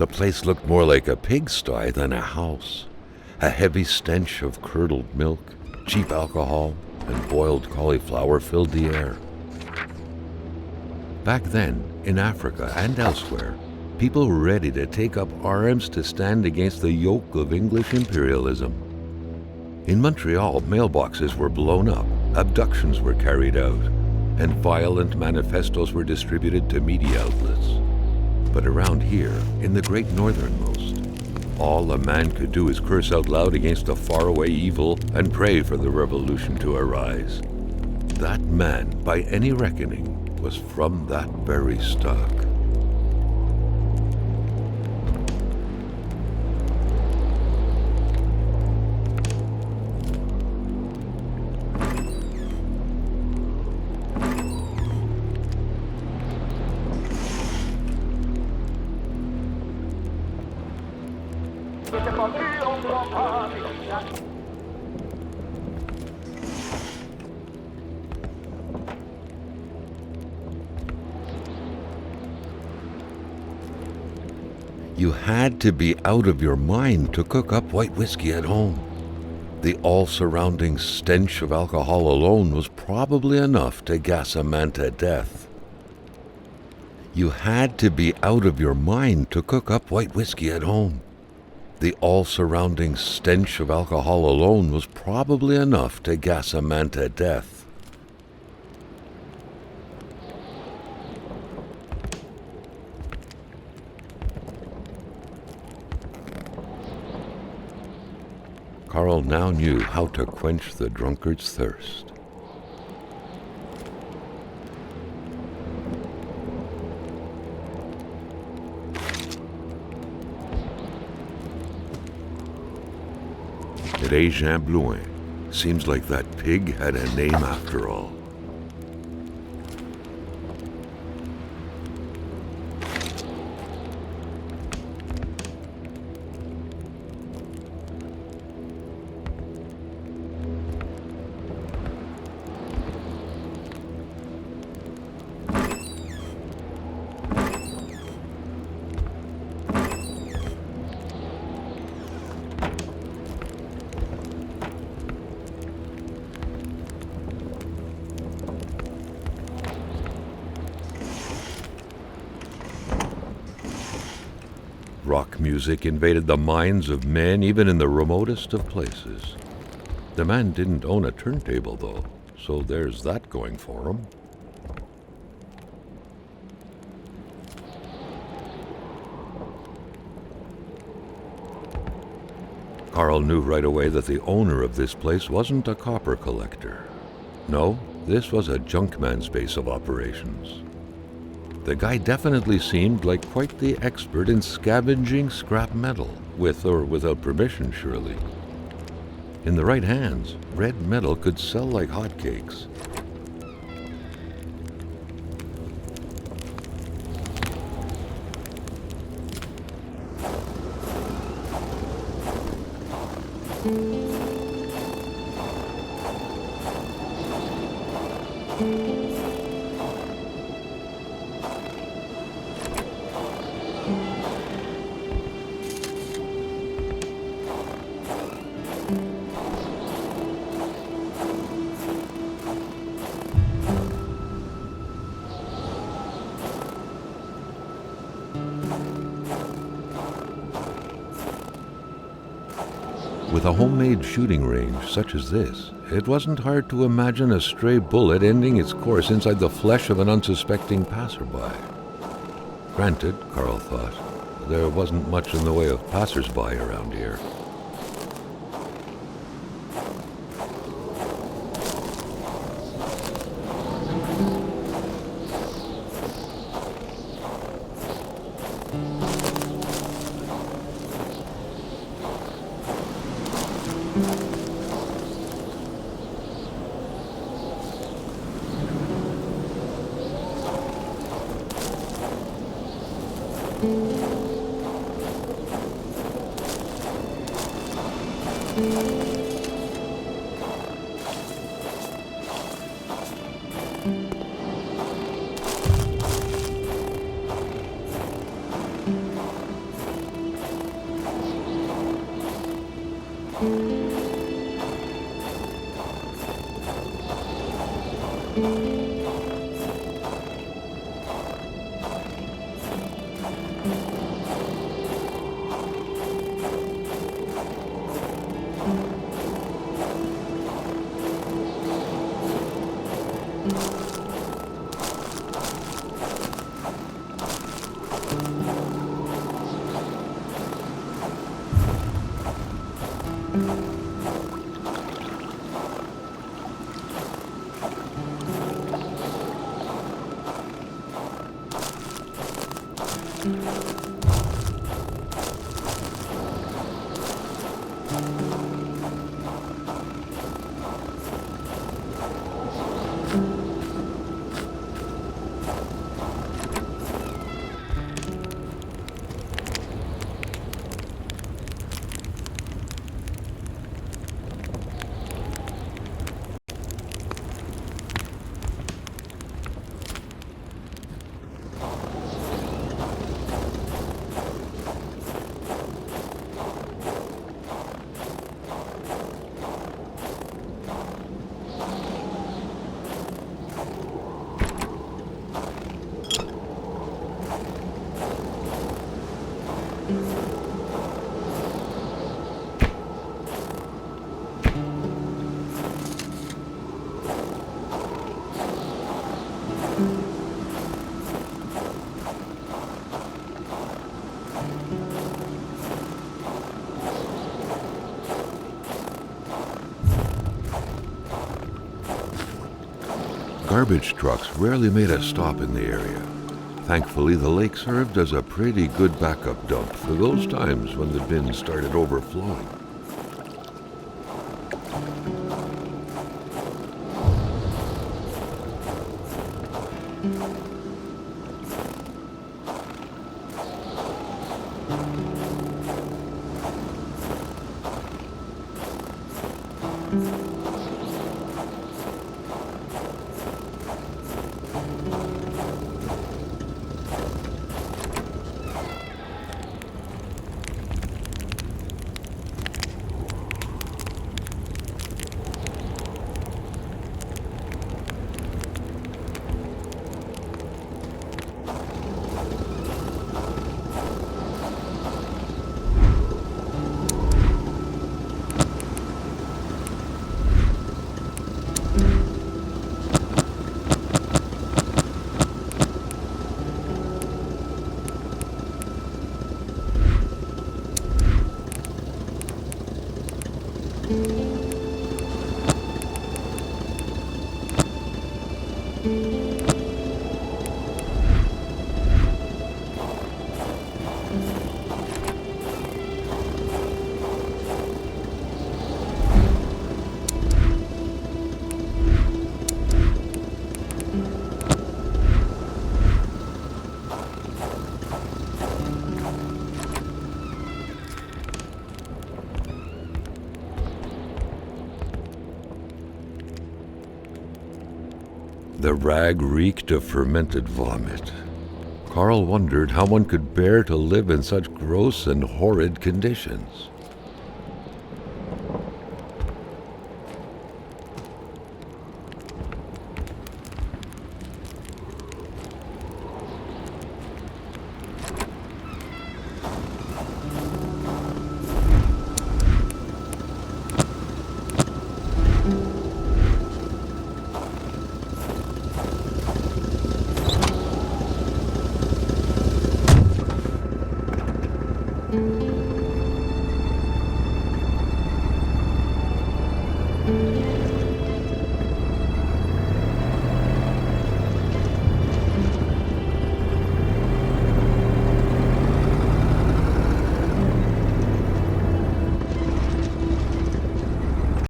The place looked more like a pigsty than a house. A heavy stench of curdled milk, cheap alcohol, and boiled cauliflower filled the air. Back then, in Africa and elsewhere, people were ready to take up arms to stand against the yoke of English imperialism. In Montreal, mailboxes were blown up, abductions were carried out, and violent manifestos were distributed to media outlets. But around here, in the great northernmost, all a man could do is curse out loud against a faraway evil and pray for the revolution to arise. That man, by any reckoning, was from that very stock. You had to be out of your mind to cook up white whiskey at home. The all-surrounding stench of alcohol alone was probably enough to gas a man to death. You had to be out of your mind to cook up white whiskey at home. The all-surrounding stench of alcohol alone was probably enough to gas a man to death. Carl now knew how to quench the drunkard's thirst. Jean Blouin. Seems like that pig had a name after all. Rock music invaded the minds of men even in the remotest of places. The man didn't own a turntable, though, so there's that going for him. Carl knew right away that the owner of this place wasn't a copper collector. No, this was a junkman's base of operations. The guy definitely seemed like quite the expert in scavenging scrap metal, with or without permission, surely. In the right hands, red metal could sell like hotcakes. With a homemade shooting range such as this, it wasn't hard to imagine a stray bullet ending its course inside the flesh of an unsuspecting passerby. Granted, Carl thought, there wasn't much in the way of passersby around here. Garbage trucks rarely made a stop in the area. Thankfully, the lake served as a pretty good backup dump for those times when the bins started overflowing. The rag reeked of fermented vomit. Carl wondered how one could bear to live in such gross and horrid conditions.